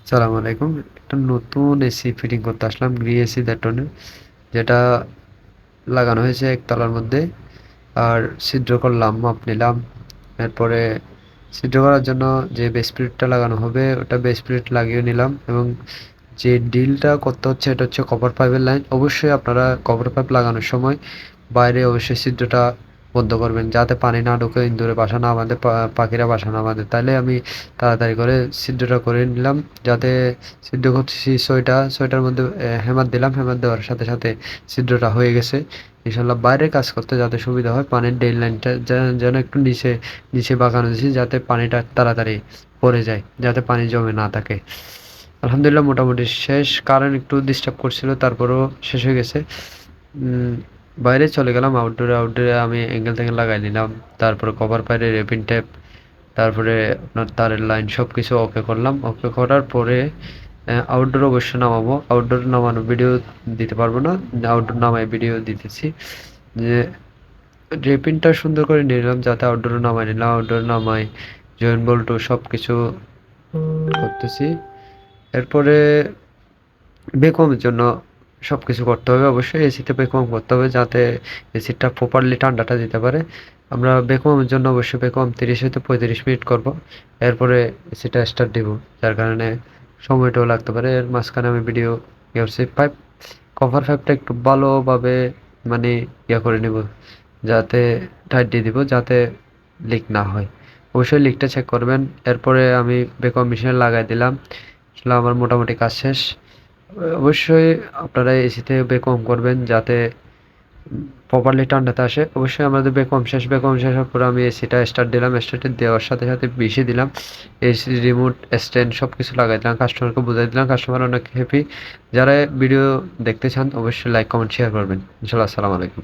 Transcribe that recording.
সালাম আলাইকুম। একটা নতুন এসি ফিটিং করতে আসলাম, গ্রি এসি দ্যাটনের, যেটা লাগানো হয়েছে একতলার মধ্যে। আর ছিদ্র করলাম, মাপ নিলাম। এরপরে ছিদ্র করার জন্য যে বেস প্লেটটা লাগানো হবে ওটা বেস প্লেট লাগিয়ে নিলাম, এবং যে ডিলটা করতে হচ্ছে এটা হচ্ছে কপার পাইপের লাইন। অবশ্যই আপনারা কপার পাইপ লাগানোর সময় বাইরে অবশ্যই ছিদ্রটা বন্ধ করবেন, যাতে পানি না ঢুকে, ইঁদুরে বাসা না বাঁধে, পাখিরা বাসা না বাঁধে। তাইলে আমি তাড়াতাড়ি করে ছিদ্রটা করে নিলাম। যাতে ছিদ্র করতেছি ছয়টার মধ্যে হ্যামার দিলাম, হ্যামার দেওয়ার সাথে সাথে ছিদ্রটা হয়ে গেছে। ইনশাল্লাহ বাইরে কাজ করতে যাতে সুবিধা হয়, পানির ড্রেন লাইনটা যেন একটু নিচে নিচে বাঁকানো দিয়েছি, যাতে পানিটা তাড়াতাড়ি পড়ে যায়, যাতে পানি জমে না থাকে। আলহামদুলিল্লাহ মোটামুটি শেষ। কারেন্ট একটু ডিস্টার্ব করছিল, তারপরেও শেষ হয়ে গেছে। বাইরে চলে গেলাম আউটডোরে আমি অ্যাঙ্গেল ট্যাঙ্গেল লাগাই নিলাম। তারপরে কভার পাইরে রেপিন টেপ, তারপরে আপনার তারের লাইন সব কিছু ওকে করলাম। ওকে করার পরে আউটডোর অবশ্যই নামাবো। আউটডোর নামানো ভিডিও দিতে পারবো না, আউটডোর নামাই ভিডিও দিতেছি। যে রেপিনটা সুন্দর করে নিলাম, যাতে আউটডোরে নামাই নিলাম। আউটডোর নামাই জয়েন্ট বল্টু সব কিছু করতেছি। এরপরে বেকওয়ামের জন্য সবকিছু করতে হবে। অবশ্যই এসিতে বেকওয়াম করতে হবে, যাতে এসিটা প্রপারলি ঠান্ডাটা দিতে পারে। আমরা বেকওয়ামের জন্য অবশ্যই বেকওয়াম 30 হতে 35 মিনিট করব। এরপরে এসিটা স্টার্ট দিব, যার কারণে সময়টাও লাগতে পারে। এর মাঝখানে আমি ভিডিও করছি। কভার পাইপটা একটু ভালোভাবে মানে করে নিব, যাতে টাইট দিয়ে দিব, যাতে লিক না হয়। অবশ্যই লিকটা চেক করবেন। এরপরে আমি বেকওয়াম মেশিনে লাগাই দিলাম। আসলে আমার মোটামুটি কাজ শেষ। অবশ্যই আপনারা এসিতে বেকওয়াম করবেন, যাতে প্রপারলি ঠান্ডাতে আসে। অবশ্যই আমাদের বেকওয়াম শেষ হওয়ার পরে আমি এসিটা স্টার্ট দিলাম। স্টার্ট দেওয়ার সাথে সাথে বেশি দিলাম, এসি রিমোট স্ট্যান্ড সব কিছু লাগাই দিলাম, কাস্টমারকে বুঝাই দিলাম। কাস্টমার অনেক হ্যাপি। যারা ভিডিও দেখতে চান অবশ্যই লাইক কমেন্ট শেয়ার করবেন। ইনশাল্লাহ। আসসালামু আলাইকুম।